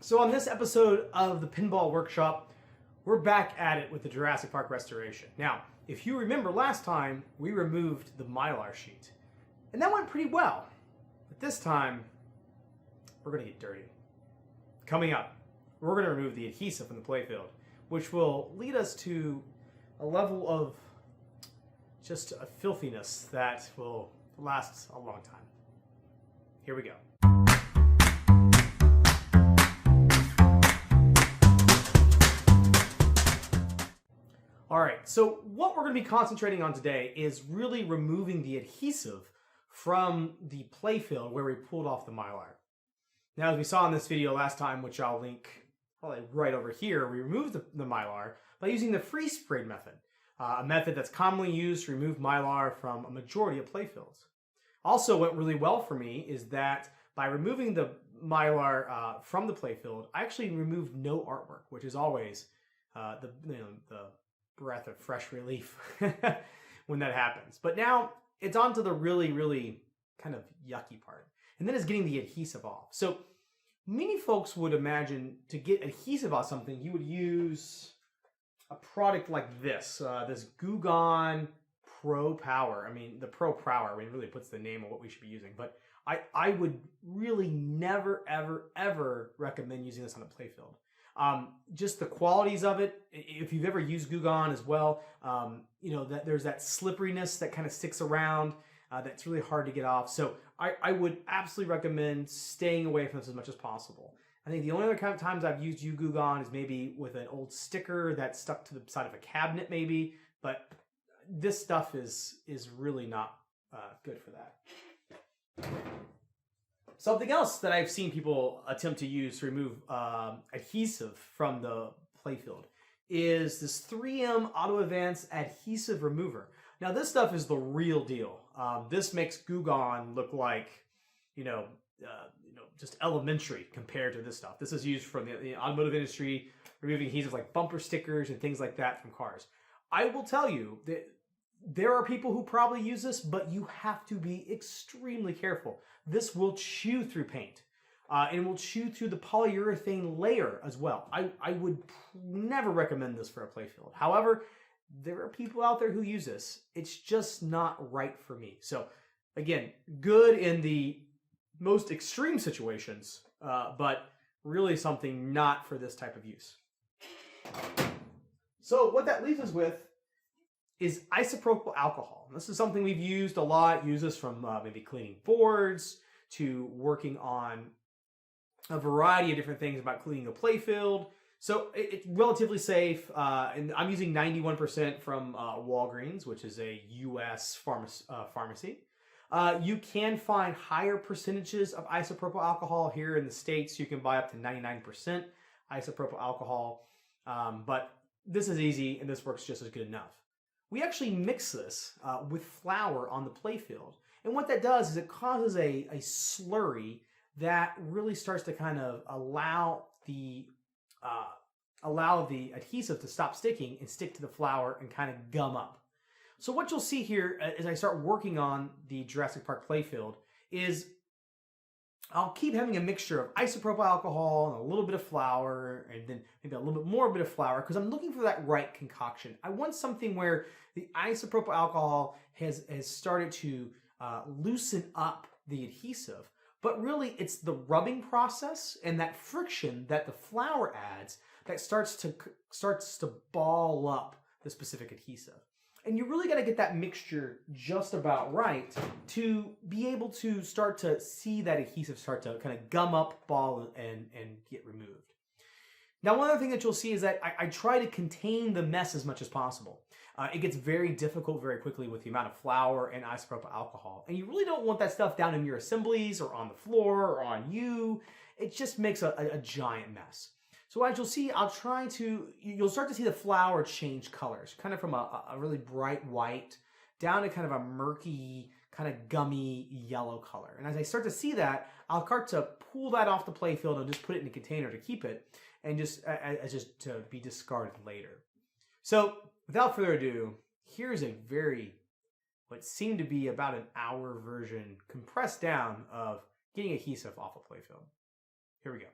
So on this episode of the Pinball Workshop, we're back at it with the Jurassic Park restoration. Now, if you remember last time, we removed the mylar sheet. And that went pretty well. But this time, we're going to get dirty. Coming up, we're going to remove the adhesive from the playfield, which will lead us to a level of just a filthiness that will last a long time. Here we go. All right, so what we're going to be concentrating on today is really removing the adhesive from the playfield where we pulled off the mylar. Now, as we saw in this video last time, which I'll link probably right over here, we removed the mylar by using the freeze sprayed method, a method that's commonly used to remove mylar from a majority of playfields. Also, what went really well for me is that by removing the mylar from the playfield, I actually removed no artwork, which is always the breath of fresh relief when that happens. But now it's on to the really kind of yucky part, and then it's getting the adhesive off. So many folks would imagine to get adhesive off something, you would use a product like this, this Goo Gone Pro Power. I mean, the Pro Power really puts the name of what we should be using, but I would really never, ever recommend using this on a playfield. Just the qualities of it, if you've ever used Goo Gone as well, you know, that there's that slipperiness that kind of sticks around that's really hard to get off. So I would absolutely recommend staying away from this as much as possible. I think the only other kind of times I've used Goo Gone is maybe with an old sticker that's stuck to the side of a cabinet maybe, but this stuff is really not good for that. Something else that I've seen people attempt to use to remove adhesive from the playfield is this 3M Auto Advance Adhesive Remover. Now this stuff is the real deal. This makes Goo Gone look like, just elementary compared to this stuff. This is used from the automotive industry, removing adhesives like bumper stickers and things like that from cars. I will tell you that there are people who probably use this, but you have to be extremely careful. This will chew through paint and will chew through the polyurethane layer as well. I would never recommend this for a playfield. However, there are people out there who use this. It's just not right for me. So again, good in the most extreme situations, but really something not for this type of use. So what that leaves us with is isopropyl alcohol. This is something we've used a lot. Use this from maybe cleaning boards to working on a variety of different things about cleaning a playfield. So it's relatively safe, and I'm using 91% from Walgreens, which is a U.S. pharmacy. You can find higher percentages of isopropyl alcohol here in the States. You can buy up to 99% isopropyl alcohol, but this is easy and this works just as good enough. We actually mix this with flour on the playfield. And what that does is it causes a slurry that really starts to kind of allow the adhesive to stop sticking and stick to the flour and kind of gum up. So what you'll see here as I start working on the Jurassic Park playfield is I'll keep having a mixture of isopropyl alcohol and a little bit of flour, and then maybe a little bit more bit of flour, because I'm looking for that right concoction. I want something where the isopropyl alcohol has started to loosen up the adhesive, but really it's the rubbing process and that friction that the flour adds that starts to ball up the specific adhesive. And you really got to get that mixture just about right to be able to start to see that adhesive start to kind of gum up, ball, and get removed. Now, one other thing that you'll see is that I try to contain the mess as much as possible. It gets very difficult very quickly with the amount of flour and isopropyl alcohol. And you really don't want that stuff down in your assemblies or on the floor or on you. It just makes a giant mess. So as you'll see, you'll start to see the flour change colors, kind of from a really bright white down to kind of a murky, kind of gummy yellow color. And as I start to see that, I'll start to pull that off the playfield and just put it in a container to keep it and just to be discarded later. So without further ado, here's what seemed to be about an hour version compressed down of getting adhesive off a playfield. Here we go.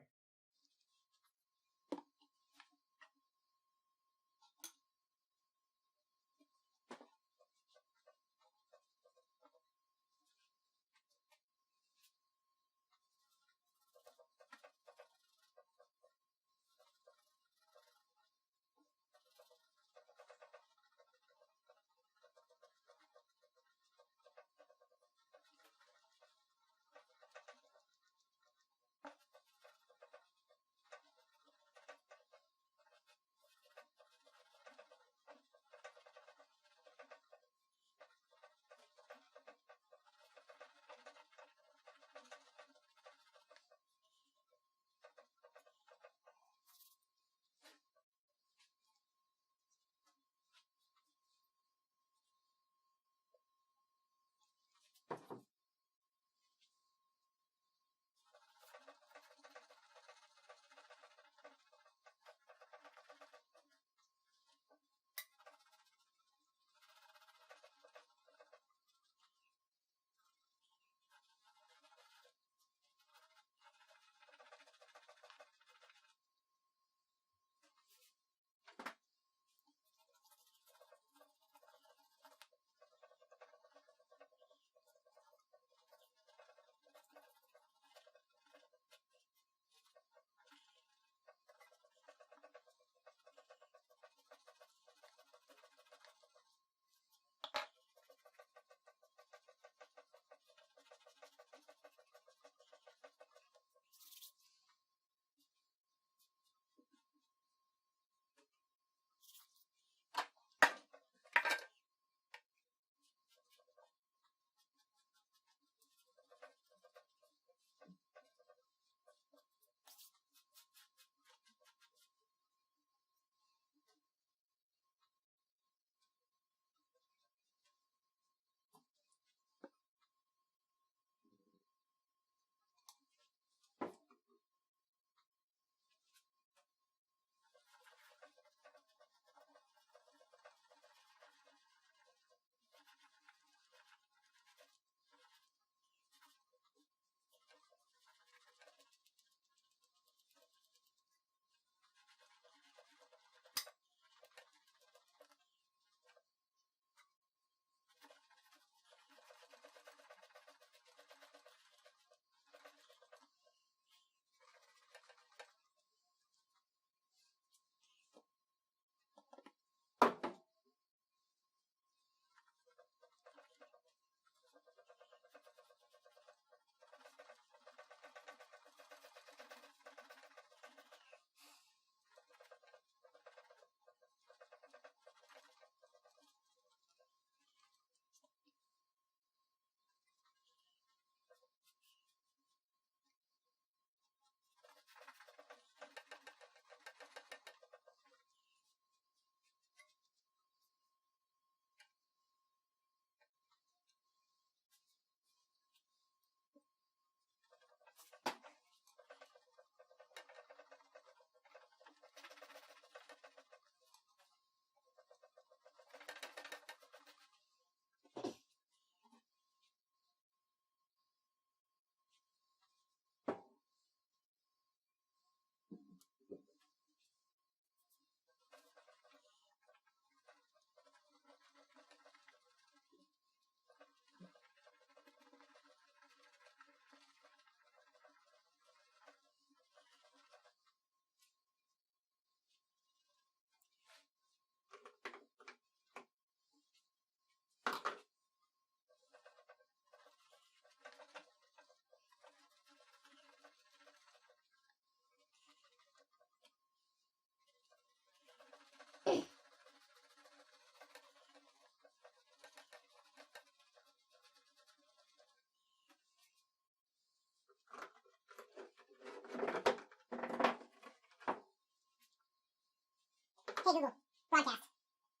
Hey Google, broadcast.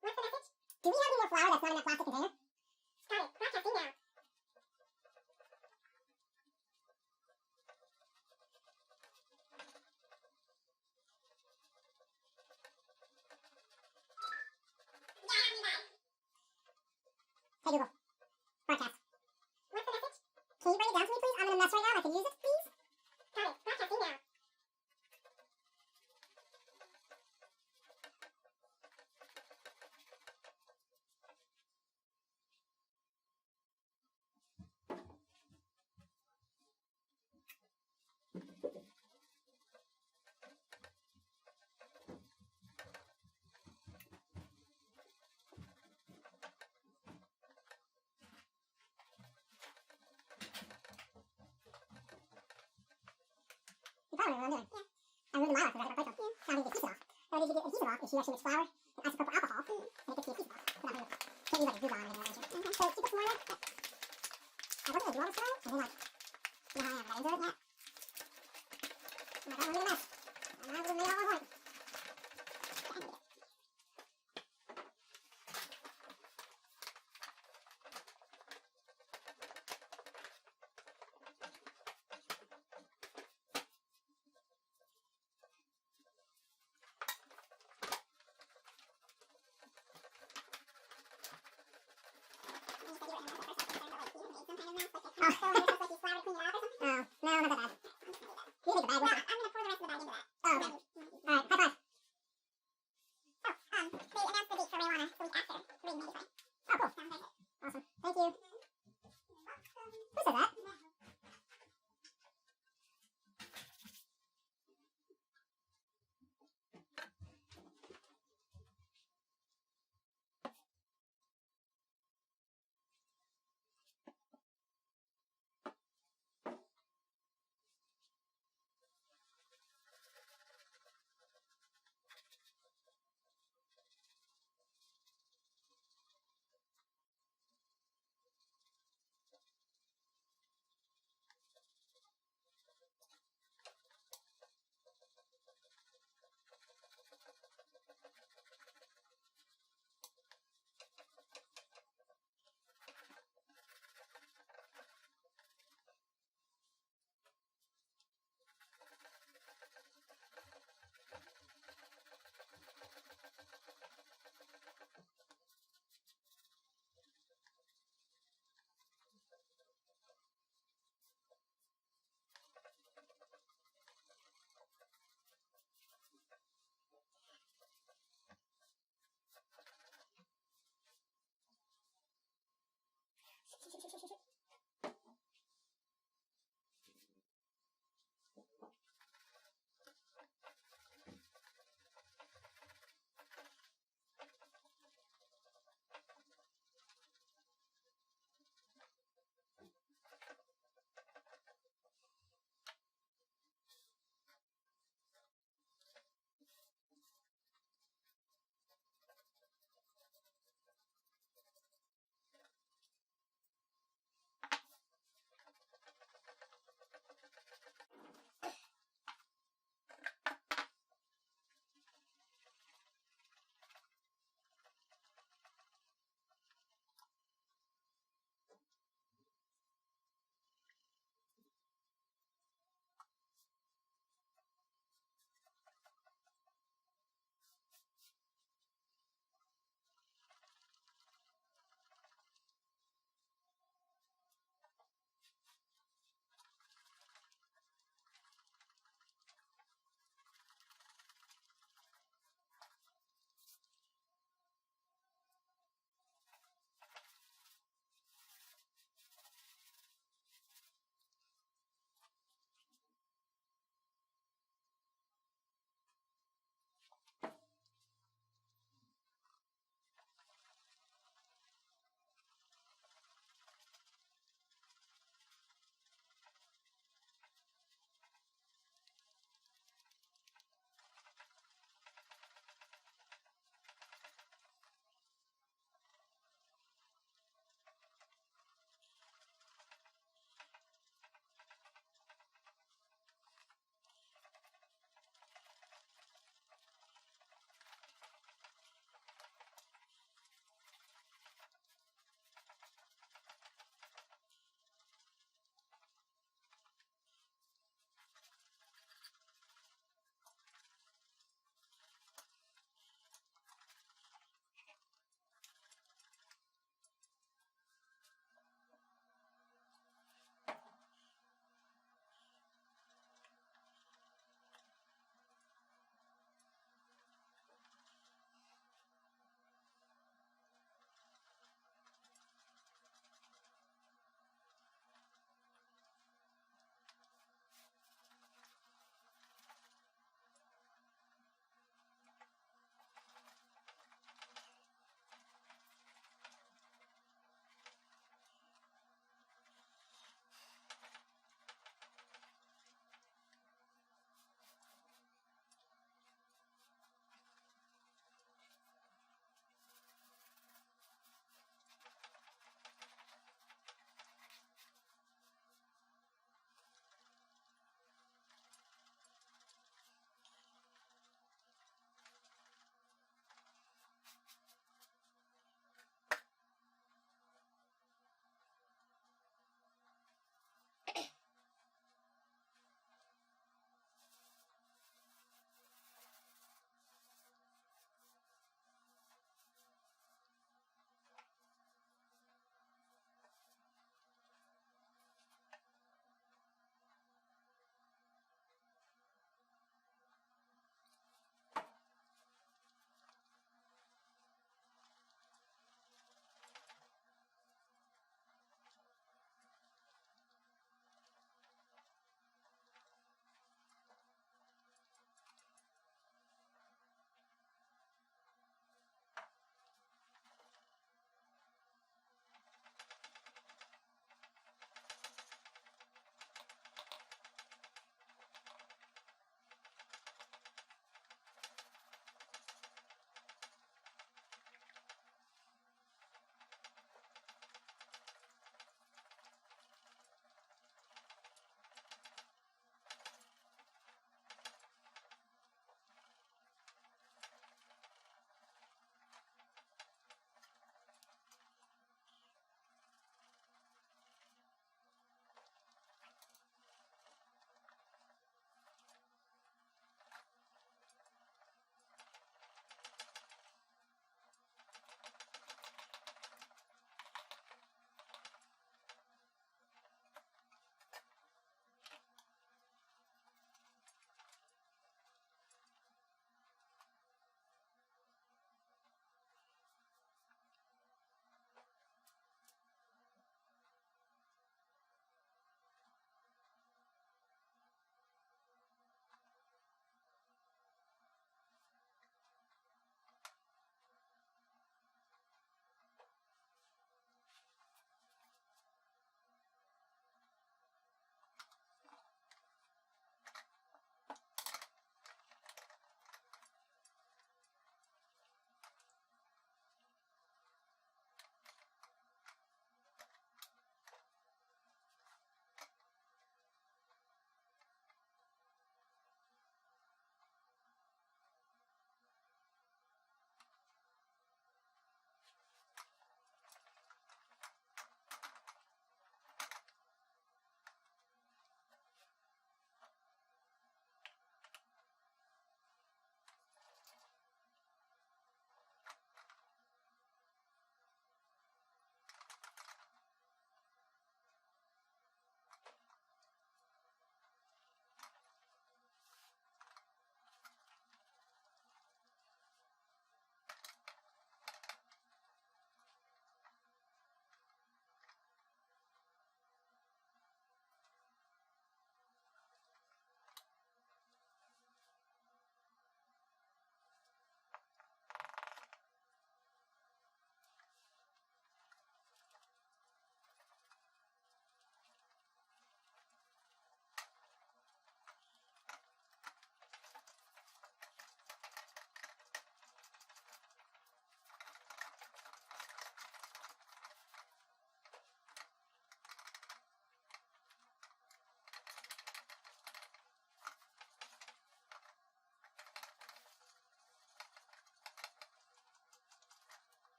What's the message? Do we have any more flour that's not in that plastic container? Got it. Broadcasting now. Hey Google, broadcast. What's the message? Can you bring it down to me, please? I'm in a mess right now. I can use it, please. Got it. Broadcasting now. You probably know what I'm doing. Yeah. I'm moving the mylar because I got my plate on. Now I need to get adhesive off. How would you get adhesive off if she actually makes flour and isopropyl alcohol and it gets the adhesive off? But I'm can't use like a glue gun or anything like that. So you put some more in there? Yeah. I wasn't gonna do all this right, and then like, you know how I am, I gotta insert it, yeah. I'm like, I'm gonna make a mess. I might as well make it all at once. Oh, no, not that bad. You take the bag with it. I'm gonna pour the rest of the bag into that.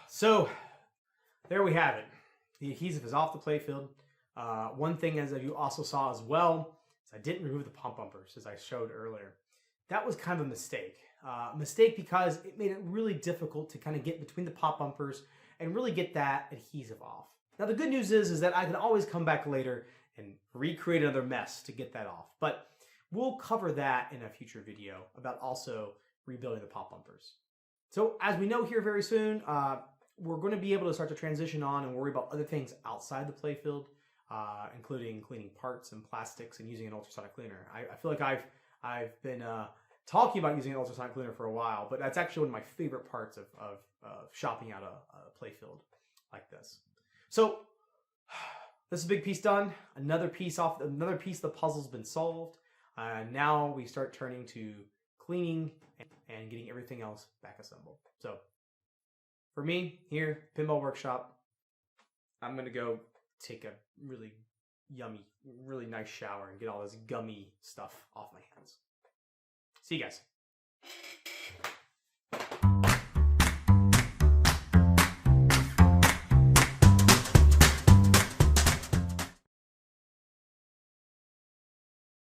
So there we have it. The adhesive is off the playfield. One thing as you also saw as well is I didn't remove the pump bumpers as I showed earlier. That was kind of a mistake. Mistake because it made it really difficult to kind of get between the pop bumpers and really get that adhesive off. Now the good news is that I can always come back later and recreate another mess to get that off. But we'll cover that in a future video about also rebuilding the pop bumpers. So as we know here very soon, we're going to be able to start to transition on and worry about other things outside the playfield, including cleaning parts and plastics and using an ultrasonic cleaner. I feel like I've been talking about using an ultrasonic cleaner for a while, but that's actually one of my favorite parts of shopping out a playfield like this. So this is a big piece done. Another piece of the puzzle's been solved. Now we start turning to cleaning and getting everything else back assembled. So for me here, Pinball Workshop, I'm gonna go take a really yummy, really nice shower and get all this gummy stuff off my hands. See you guys.